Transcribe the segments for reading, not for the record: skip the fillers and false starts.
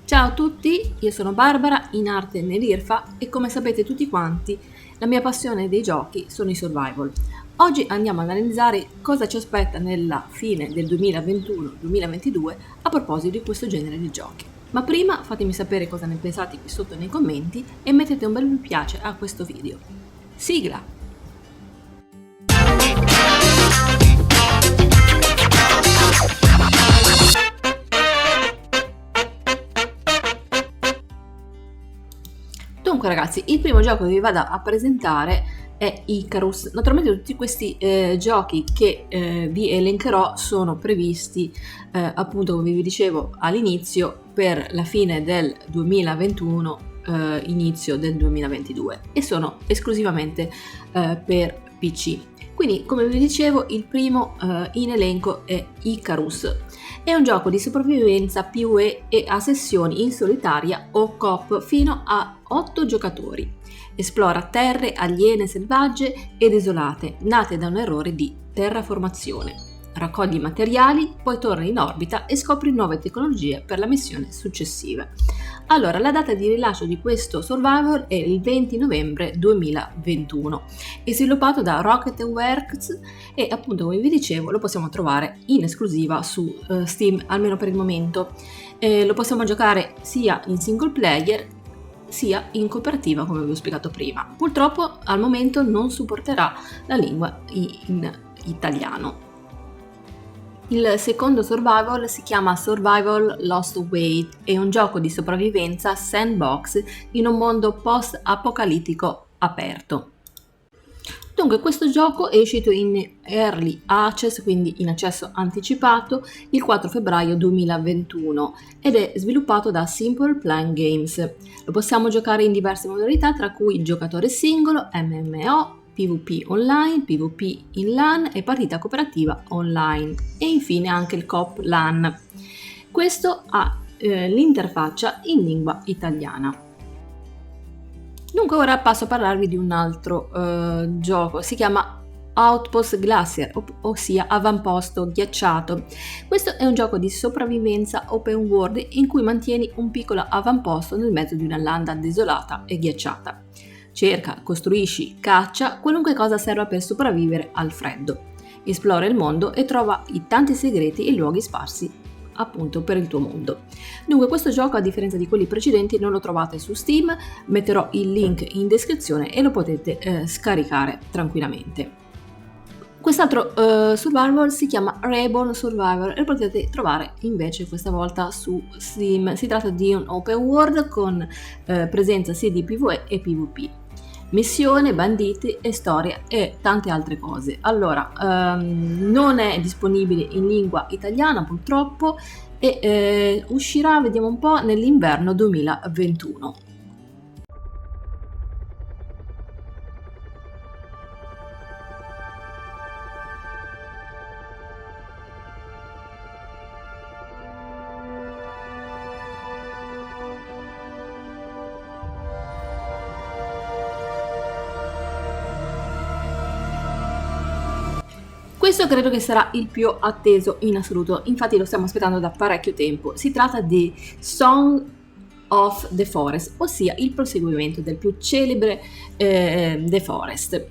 Ciao a tutti, io sono Barbara, in arte nell'IRFA e come sapete tutti quanti, la mia passione dei giochi sono i survival. Oggi andiamo ad analizzare cosa ci aspetta nella fine del 2021-2022 a proposito di questo genere di giochi. Ma prima fatemi sapere cosa ne pensate qui sotto nei commenti e mettete un bel mi piace a questo video. Sigla! Dunque ragazzi, il primo gioco che vi vado a presentare è Icarus. Naturalmente tutti questi giochi che vi elencherò sono previsti appunto, come vi dicevo all'inizio, per la fine del 2021, inizio del 2022 e sono esclusivamente per PC. Quindi, come vi dicevo, il primo in elenco è Icarus. È un gioco di sopravvivenza PvE e a sessioni in solitaria o coop fino a 8 giocatori. Esplora terre aliene selvagge ed desolate, nate da un errore di terraformazione. Raccogli materiali, poi torna in orbita e scopri nuove tecnologie per la missione successiva. Allora, la data di rilascio di questo survival è il 20 novembre 2021. È sviluppato da Rocketworks e appunto, come vi dicevo, lo possiamo trovare in esclusiva su Steam, almeno per il momento. Lo possiamo giocare sia in single player sia in cooperativa, come vi ho spiegato prima. Purtroppo al momento non supporterà la lingua in italiano. Il secondo survival si chiama Survival Lost Weight, è un gioco di sopravvivenza sandbox in un mondo post-apocalittico aperto. Dunque, questo gioco è uscito in Early Access, quindi in accesso anticipato, il 4 febbraio 2021 ed è sviluppato da Simple Plan Games. Lo possiamo giocare in diverse modalità, tra cui giocatore singolo, MMO, PvP online, PvP in LAN e partita cooperativa online e infine anche il coop LAN. Questo ha l'interfaccia in lingua italiana. Dunque ora passo a parlarvi di un altro gioco, si chiama Outpost Glacier, ossia avamposto ghiacciato. Questo è un gioco di sopravvivenza open world in cui mantieni un piccolo avamposto nel mezzo di una landa desolata e ghiacciata. Cerca, costruisci, caccia, qualunque cosa serva per sopravvivere al freddo. Esplora il mondo e trova i tanti segreti e luoghi sparsi appunto per il tuo mondo. Dunque questo gioco, a differenza di quelli precedenti, non lo trovate su Steam, metterò il link in descrizione e lo potete scaricare tranquillamente. Quest'altro survival si chiama Reborn Survivor e lo potete trovare invece questa volta su Steam. Si tratta di un open world con presenza sia di PvE e PvP. Missione, banditi e storia e tante altre cose. Allora, non è disponibile in lingua italiana purtroppo e uscirà, vediamo un po', nell'inverno 2021. Questo credo che sarà il più atteso in assoluto, infatti lo stiamo aspettando da parecchio tempo. Si tratta di Song of the Forest, ossia il proseguimento del più celebre The Forest.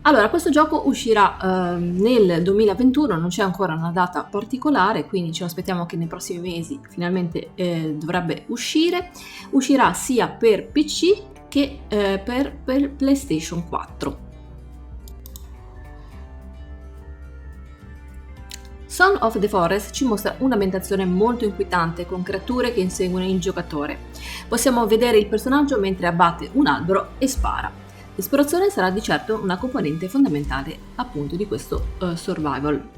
Allora, questo gioco uscirà nel 2021, non c'è ancora una data particolare, quindi ci aspettiamo che nei prossimi mesi finalmente dovrebbe uscire. Uscirà sia per PC che per PlayStation 4. Song of the Forest ci mostra un'ambientazione molto inquietante con creature che inseguono il giocatore. Possiamo vedere il personaggio mentre abbatte un albero e spara. L'esplorazione sarà di certo una componente fondamentale appunto di questo survival.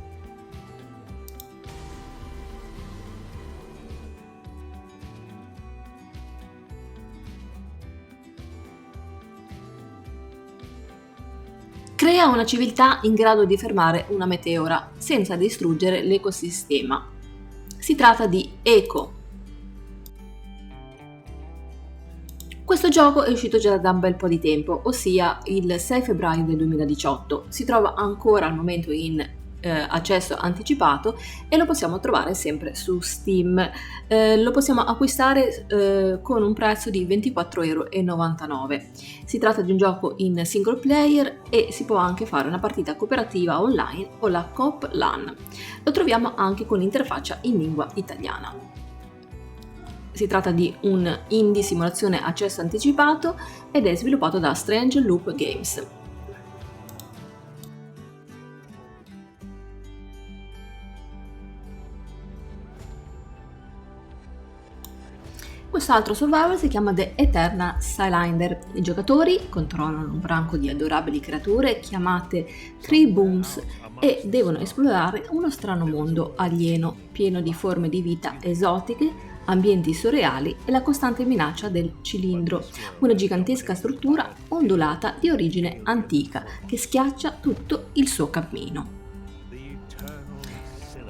Crea una civiltà in grado di fermare una meteora senza distruggere l'ecosistema. Si tratta di Eco. Questo gioco è uscito già da un bel po' di tempo, ossia il 6 febbraio del 2018. Si trova ancora al momento in accesso anticipato e lo possiamo trovare sempre su Steam. Lo possiamo acquistare con un prezzo di 24,99 €. Si tratta di un gioco in single player e si può anche fare una partita cooperativa online o la Coop LAN. Lo troviamo anche con interfaccia in lingua italiana. Si tratta di un indie simulazione accesso anticipato ed è sviluppato da Strange Loop Games. Quest'altro survival si chiama The Eternal Cylinder. I giocatori controllano un branco di adorabili creature chiamate Tree Booms e devono esplorare uno strano mondo alieno, pieno di forme di vita esotiche, ambienti surreali e la costante minaccia del cilindro, una gigantesca struttura ondulata di origine antica che schiaccia tutto il suo cammino.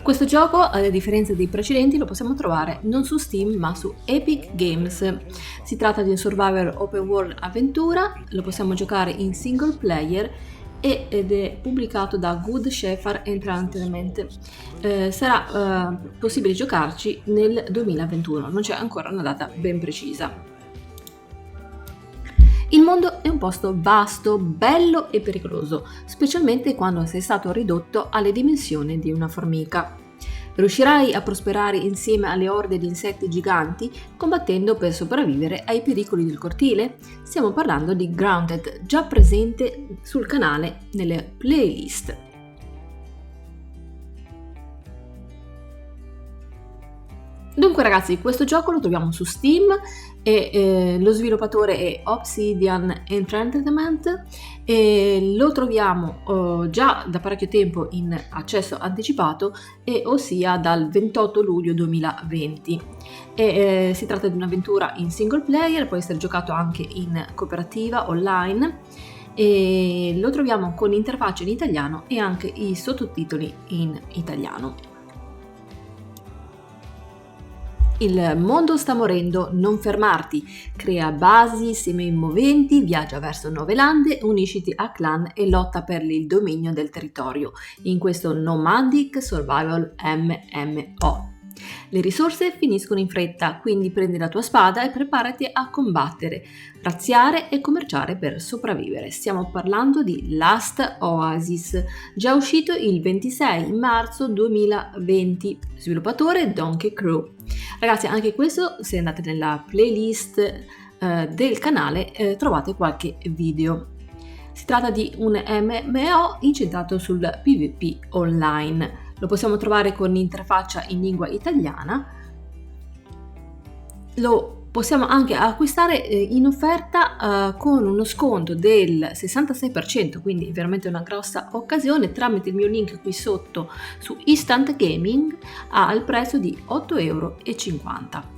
Questo gioco, a differenza dei precedenti, lo possiamo trovare non su Steam ma su Epic Games. Si tratta di un survival open world avventura, lo possiamo giocare in single player ed è pubblicato da Good Shepherd Entertainment. Sarà possibile giocarci nel 2021, non c'è ancora una data ben precisa. Il mondo è un posto vasto, bello e pericoloso, specialmente quando sei stato ridotto alle dimensioni di una formica. Riuscirai a prosperare insieme alle orde di insetti giganti, combattendo per sopravvivere ai pericoli del cortile? Stiamo parlando di Grounded, già presente sul canale nelle playlist. Dunque ragazzi, questo gioco lo troviamo su Steam e lo sviluppatore è Obsidian Entertainment e lo troviamo già da parecchio tempo in accesso anticipato, ossia dal 28 luglio 2020. Si tratta di un'avventura in single player, può essere giocato anche in cooperativa online e lo troviamo con interfaccia in italiano e anche i sottotitoli in italiano. Il mondo sta morendo, non fermarti. Crea basi semi-moventi, viaggia verso nuove lande, unisciti a clan e lotta per il dominio del territorio in questo nomadic survival MMO. Le risorse finiscono in fretta, quindi prendi la tua spada e preparati a combattere, razziare e commerciare per sopravvivere. Stiamo parlando di Last Oasis, già uscito il 26 marzo 2020, sviluppatore Donkey Crew. Ragazzi, anche questo, se andate nella playlist del canale, trovate qualche video. Si tratta di un MMO incentrato sul PvP online. Lo possiamo trovare con interfaccia in lingua italiana. Lo possiamo anche acquistare in offerta con uno sconto del 66%, quindi veramente una grossa occasione, tramite il mio link qui sotto su Instant Gaming al prezzo di 8,50 €.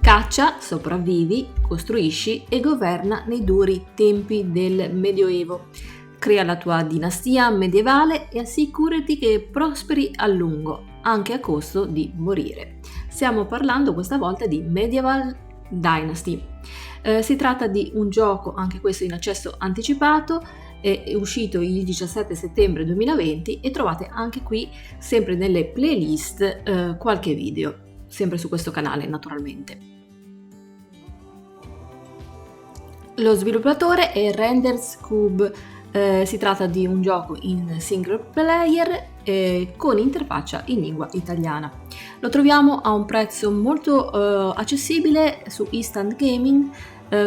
Caccia, sopravvivi, costruisci e governa nei duri tempi del Medioevo. Crea la tua dinastia medievale e assicurati che prosperi a lungo, anche a costo di morire. Stiamo parlando questa volta di Medieval Dynasty. Si tratta di un gioco, anche questo in accesso anticipato, è uscito il 17 settembre 2020 e trovate anche qui, sempre nelle playlist, qualche video, sempre su questo canale naturalmente. Lo sviluppatore è Renders Cube, si tratta di un gioco in single player con interfaccia in lingua italiana. Lo troviamo a un prezzo molto accessibile su Instant Gaming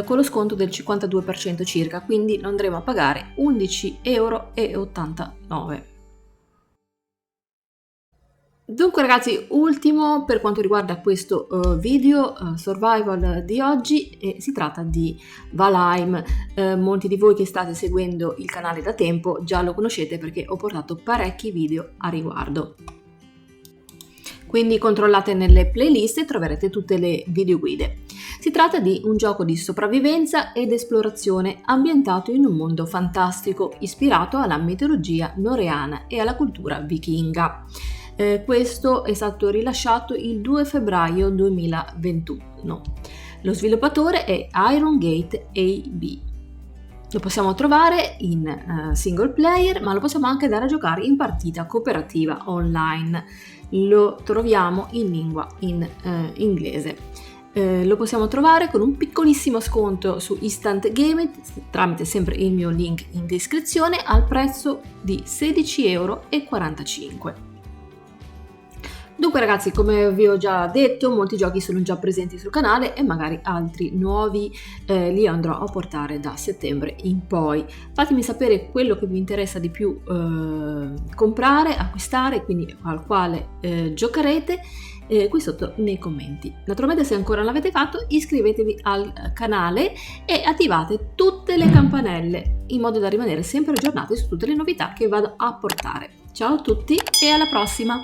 con lo sconto del 52% circa, quindi lo andremo a pagare 11,89 €. Dunque ragazzi, ultimo per quanto riguarda questo video survival di oggi, si tratta di Valheim. Molti di voi che state seguendo il canale da tempo già lo conoscete perché ho portato parecchi video a riguardo. Quindi controllate nelle playlist e troverete tutte le videoguide. Si tratta di un gioco di sopravvivenza ed esplorazione ambientato in un mondo fantastico ispirato alla mitologia norrena e alla cultura vichinga. Questo è stato rilasciato il 2 febbraio 2021. Lo sviluppatore è Iron Gate AB. Lo possiamo trovare in single player, ma lo possiamo anche andare a giocare in partita cooperativa online. Lo troviamo in lingua in inglese. Lo possiamo trovare con un piccolissimo sconto su Instant Gaming tramite sempre il mio link in descrizione al prezzo di 16,45 €. Dunque ragazzi, come vi ho già detto, molti giochi sono già presenti sul canale e magari altri nuovi li andrò a portare da settembre in poi. Fatemi sapere quello che vi interessa di più comprare, acquistare, quindi al quale giocherete qui sotto nei commenti. Naturalmente, se ancora non l'avete fatto, iscrivetevi al canale e attivate tutte le campanelle in modo da rimanere sempre aggiornati su tutte le novità che vado a portare. Ciao a tutti e alla prossima!